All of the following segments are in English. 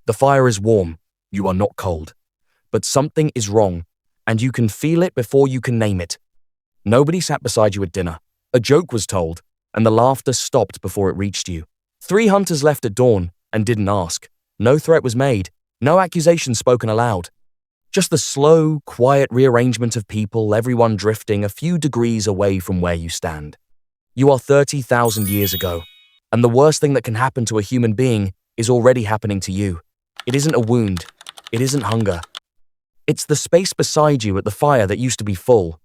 The fire is warm, you are not cold. But something is wrong, and you can feel it before you can name it. Nobody sat beside you at dinner. A joke was told, and the laughter stopped before it reached you. 3 hunters left at dawn and didn't ask. No threat was made, no accusation spoken aloud. Just the slow, quiet rearrangement of people, everyone drifting a few degrees away from where you stand. You are 30,000 years ago, and the worst thing that can happen to a human being is already happening to you. It isn't a wound. It isn't hunger. It's the space beside you at the fire that used to be full.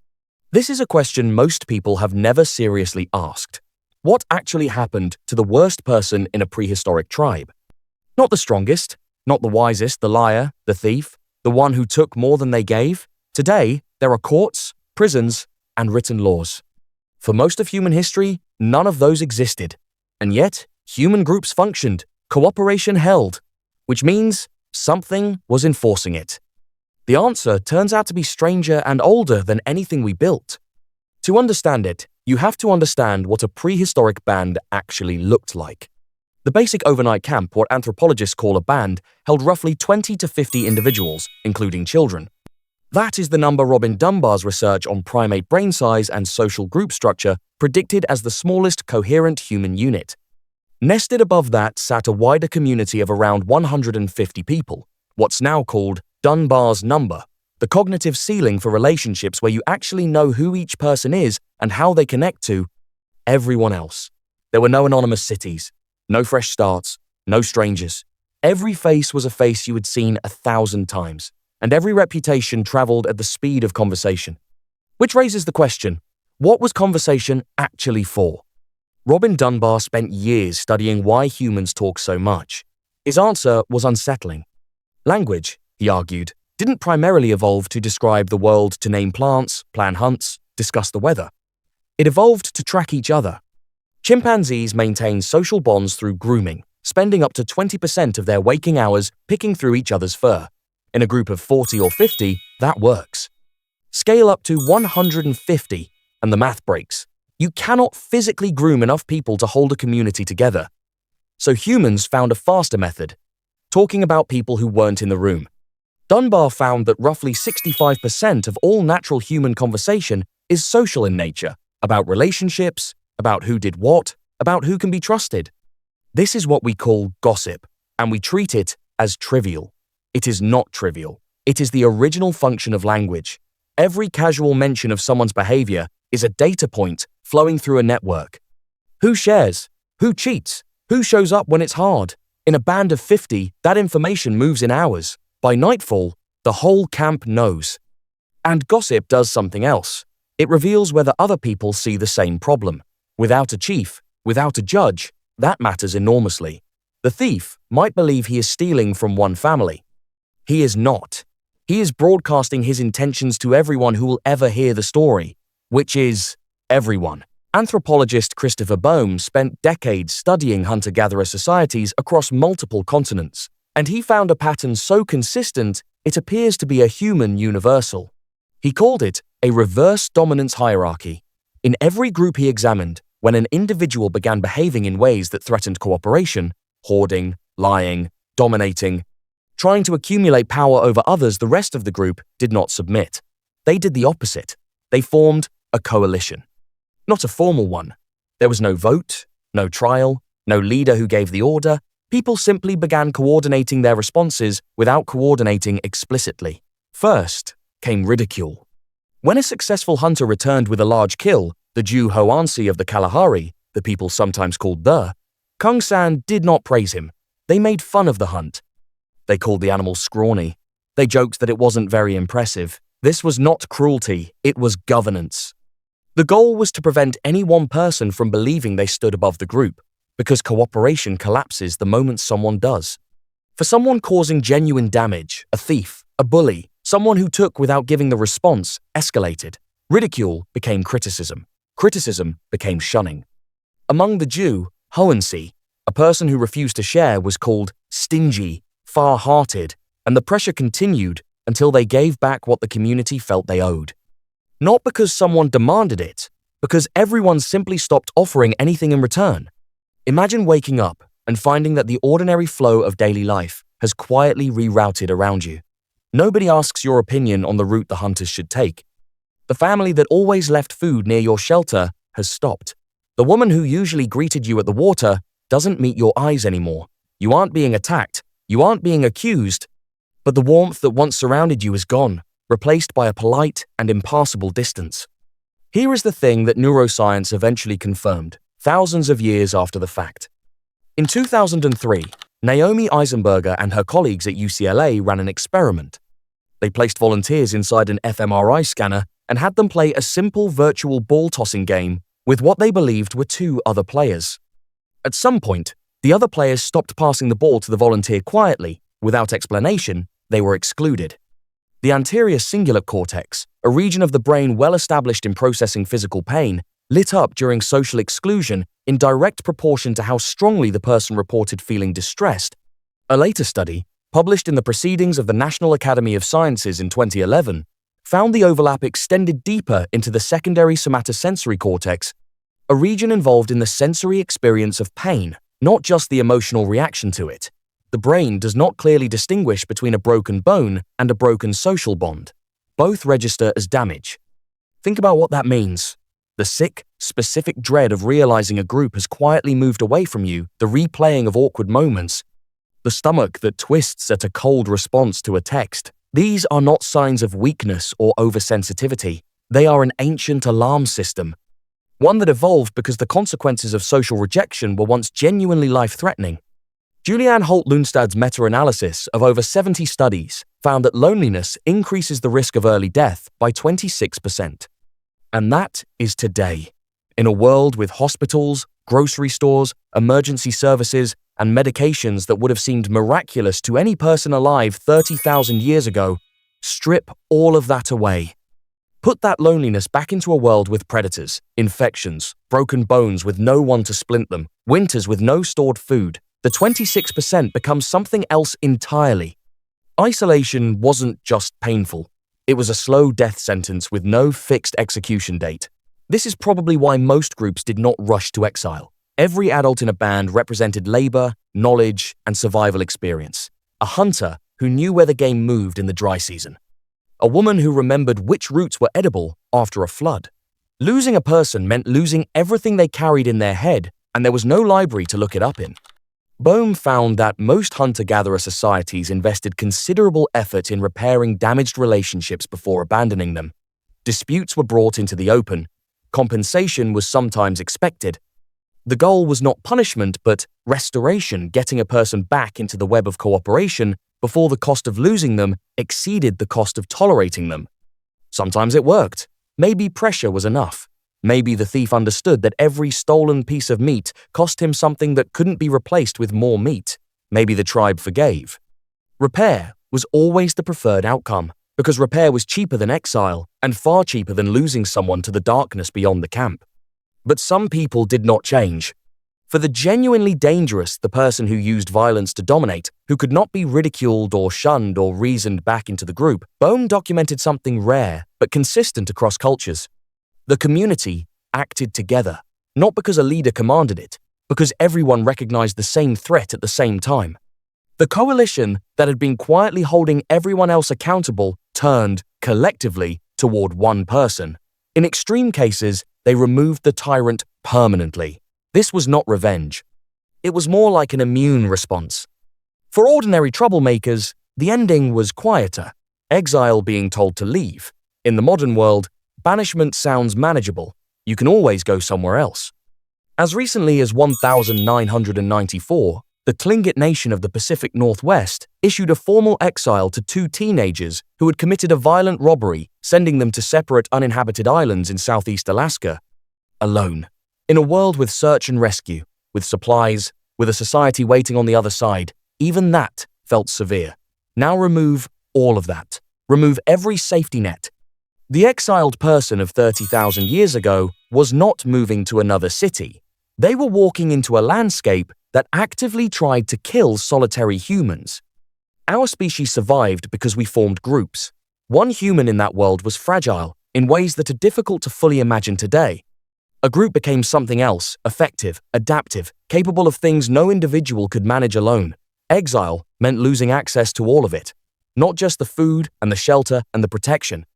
This is a question most people have never seriously asked. What actually happened to the worst person in a prehistoric tribe? Not the strongest, not the wisest, the liar, the thief, the one who took more than they gave. Today, there are courts, prisons, and written laws. For most of human history, none of those existed. And yet, human groups functioned, cooperation held, which means something was enforcing it. The answer turns out to be stranger and older than anything we built. To understand it, you have to understand what a prehistoric band actually looked like. The basic overnight camp, what anthropologists call a band, held roughly 20 to 50 individuals, including children. That is the number Robin Dunbar's research on primate brain size and social group structure predicted as the smallest coherent human unit. Nested above that sat a wider community of around 150 people, what's now called Dunbar's number, the cognitive ceiling for relationships where you actually know who each person is and how they connect to everyone else. There were no anonymous cities, no fresh starts, no strangers. Every face was a face you had seen 1,000 times, and every reputation traveled at the speed of conversation. Which raises the question, what was conversation actually for? Robin Dunbar spent years studying why humans talk so much. His answer was unsettling. Language, he argued, didn't primarily evolve to describe the world, to name plants, plan hunts, discuss the weather. It evolved to track each other. Chimpanzees maintain social bonds through grooming, spending up to 20% of their waking hours picking through each other's fur. In a group of 40 or 50, that works. Scale up to 150, and the math breaks. You cannot physically groom enough people to hold a community together. So humans found a faster method, talking about people who weren't in the room. Dunbar found that roughly 65% of all natural human conversation is social in nature, about relationships, about who did what, about who can be trusted. This is what we call gossip, and we treat it as trivial. It is not trivial. It is the original function of language. Every casual mention of someone's behavior is a data point flowing through a network. Who shares? Who cheats? Who shows up when it's hard? In a band of 50, that information moves in hours. By nightfall, the whole camp knows. And gossip does something else. It reveals whether other people see the same problem. Without a chief, without a judge, that matters enormously. The thief might believe he is stealing from one family. He is not. He is broadcasting his intentions to everyone who will ever hear the story, which is everyone. Anthropologist Christopher Boehm spent decades studying hunter-gatherer societies across multiple continents, and he found a pattern so consistent it appears to be a human universal. He called it a reverse dominance hierarchy. In every group he examined, when an individual began behaving in ways that threatened cooperation, hoarding, lying, dominating, trying to accumulate power over others, the rest of the group did not submit. They did the opposite. They formed a coalition. Not a formal one. There was no vote, no trial, no leader who gave the order. People simply began coordinating their responses without coordinating explicitly. First came ridicule. When a successful hunter returned with a large kill, the Jew Hoansi of the Kalahari, the people sometimes called the, Kung San did not praise him. They made fun of the hunt. They called the animal scrawny. They joked that it wasn't very impressive. This was not cruelty, it was governance. The goal was to prevent any one person from believing they stood above the group, because cooperation collapses the moment someone does. For someone causing genuine damage, a thief, a bully, someone who took without giving the response, escalated. Ridicule became criticism. Criticism became shunning. Among the Jew, Hoansi, a person who refused to share, was called stingy, far-hearted, and the pressure continued until they gave back what the community felt they owed. Not because someone demanded it, because everyone simply stopped offering anything in return. Imagine waking up and finding that the ordinary flow of daily life, has quietly rerouted around you. Nobody asks your opinion on the route the hunters should take. The family that always left food near your shelter has stopped. The woman who usually greeted you at the water doesn't meet your eyes anymore. You aren't being attacked, you aren't being accused, but the warmth that once surrounded you is gone, replaced by a polite and impassable distance. Here is the thing that neuroscience eventually confirmed, thousands of years after the fact. In 2003, Naomi Eisenberger and her colleagues at UCLA ran an experiment. They placed volunteers inside an fMRI scanner and had them play a simple virtual ball-tossing game with what they believed were two other players. At some point, the other players stopped passing the ball to the volunteer quietly. Without explanation, they were excluded. The anterior cingulate cortex, a region of the brain well established in processing physical pain, lit up during social exclusion in direct proportion to how strongly the person reported feeling distressed. A later study, published in the Proceedings of the National Academy of Sciences in 2011, found the overlap extended deeper into the secondary somatosensory cortex, a region involved in the sensory experience of pain, not just the emotional reaction to it. The brain does not clearly distinguish between a broken bone and a broken social bond. Both register as damage. Think about what that means. The sick, specific dread of realizing a group has quietly moved away from you, the replaying of awkward moments, the stomach that twists at a cold response to a text. These are not signs of weakness or oversensitivity. They are an ancient alarm system, one that evolved because the consequences of social rejection were once genuinely life-threatening. Julianne Holt-Lundstad's meta-analysis of over 70 studies found that loneliness increases the risk of early death by 26%. And that is today. In a world with hospitals, grocery stores, emergency services, and medications that would have seemed miraculous to any person alive 30,000 years ago, strip all of that away. Put that loneliness back into a world with predators, infections, broken bones with no one to splint them, winters with no stored food. The 26% becomes something else entirely. Isolation wasn't just painful. It was a slow death sentence with no fixed execution date. This is probably why most groups did not rush to exile. Every adult in a band represented labor, knowledge, and survival experience. A hunter who knew where the game moved in the dry season. A woman who remembered which roots were edible after a flood. Losing a person meant losing everything they carried in their head, and there was no library to look it up in. Boehm found that most hunter-gatherer societies invested considerable effort in repairing damaged relationships before abandoning them. Disputes were brought into the open. Compensation was sometimes expected. The goal was not punishment, but restoration, getting a person back into the web of cooperation before the cost of losing them exceeded the cost of tolerating them. Sometimes it worked. Maybe pressure was enough. Maybe the thief understood that every stolen piece of meat cost him something that couldn't be replaced with more meat. Maybe the tribe forgave. Repair was always the preferred outcome, because repair was cheaper than exile and far cheaper than losing someone to the darkness beyond the camp. But some people did not change. For the genuinely dangerous, the person who used violence to dominate, who could not be ridiculed or shunned or reasoned back into the group, Boehm documented something rare but consistent across cultures. The community acted together, not because a leader commanded it, because everyone recognized the same threat at the same time. The coalition that had been quietly holding everyone else accountable turned, collectively, toward one person. In extreme cases, they removed the tyrant permanently. This was not revenge. It was more like an immune response. For ordinary troublemakers, the ending was quieter, exile being told to leave. In the modern world, banishment sounds manageable. You can always go somewhere else. As recently as 1994, the Tlingit Nation of the Pacific Northwest issued a formal exile to 2 teenagers who had committed a violent robbery, sending them to separate uninhabited islands in southeast Alaska, alone. In a world with search and rescue, with supplies, with a society waiting on the other side, even that felt severe. Now remove all of that. Remove every safety net. The exiled person of 30,000 years ago was not moving to another city. They were walking into a landscape that actively tried to kill solitary humans. Our species survived because we formed groups. One human in that world was fragile in ways that are difficult to fully imagine today. A group became something else, effective, adaptive, capable of things no individual could manage alone. Exile meant losing access to all of it, not just the food and the shelter and the protection.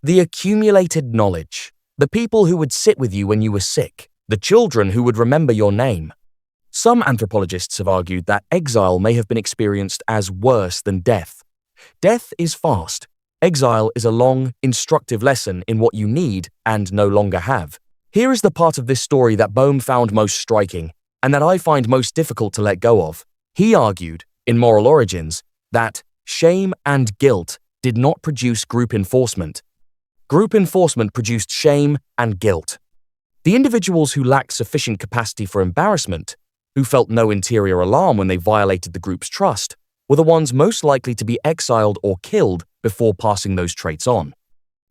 The accumulated knowledge, the people who would sit with you when you were sick, the children who would remember your name. Some anthropologists have argued that exile may have been experienced as worse than death. Death is fast. Exile is a long, instructive lesson in what you need and no longer have. Here is the part of this story that Boehm found most striking, and that I find most difficult to let go of. He argued, in Moral Origins, that shame and guilt did not produce group enforcement. Group enforcement produced shame and guilt. The individuals who lacked sufficient capacity for embarrassment, who felt no interior alarm when they violated the group's trust, were the ones most likely to be exiled or killed before passing those traits on.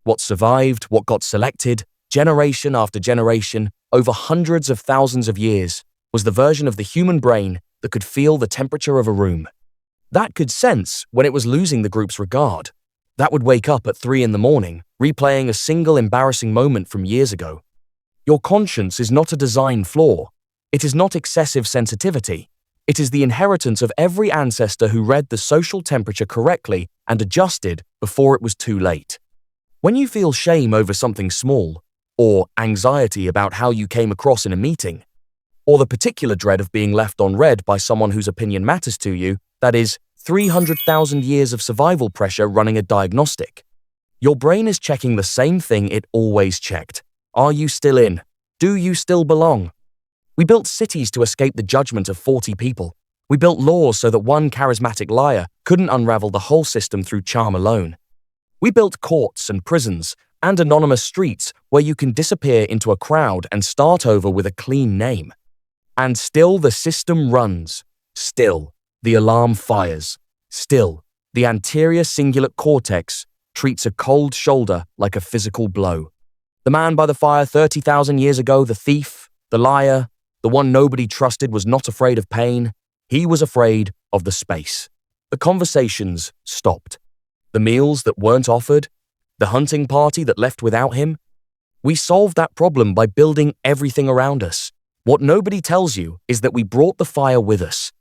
What survived, what got selected, generation after generation, over hundreds of thousands of years, was the version of the human brain that could feel the temperature of a room. That could sense when it was losing the group's regard. That would wake up at 3 a.m, replaying a single embarrassing moment from years ago. Your conscience is not a design flaw. It is not excessive sensitivity. It is the inheritance of every ancestor who read the social temperature correctly and adjusted before it was too late. When you feel shame over something small, or anxiety about how you came across in a meeting, or the particular dread of being left on red by someone whose opinion matters to you, that is 300,000 years of survival pressure running a diagnostic. Your brain is checking the same thing it always checked. Are you still in? Do you still belong? We built cities to escape the judgment of 40 people. We built laws so that one charismatic liar couldn't unravel the whole system through charm alone. We built courts and prisons and anonymous streets where you can disappear into a crowd and start over with a clean name. And still the system runs. Still, the alarm fires. Still, the anterior cingulate cortex treats a cold shoulder like a physical blow. The man by the fire 30,000 years ago, the thief, the liar, the one nobody trusted was not afraid of pain. He was afraid of the space. The conversations stopped. The meals that weren't offered, the hunting party that left without him. We solved that problem by building everything around us. What nobody tells you is that we brought the fire with us.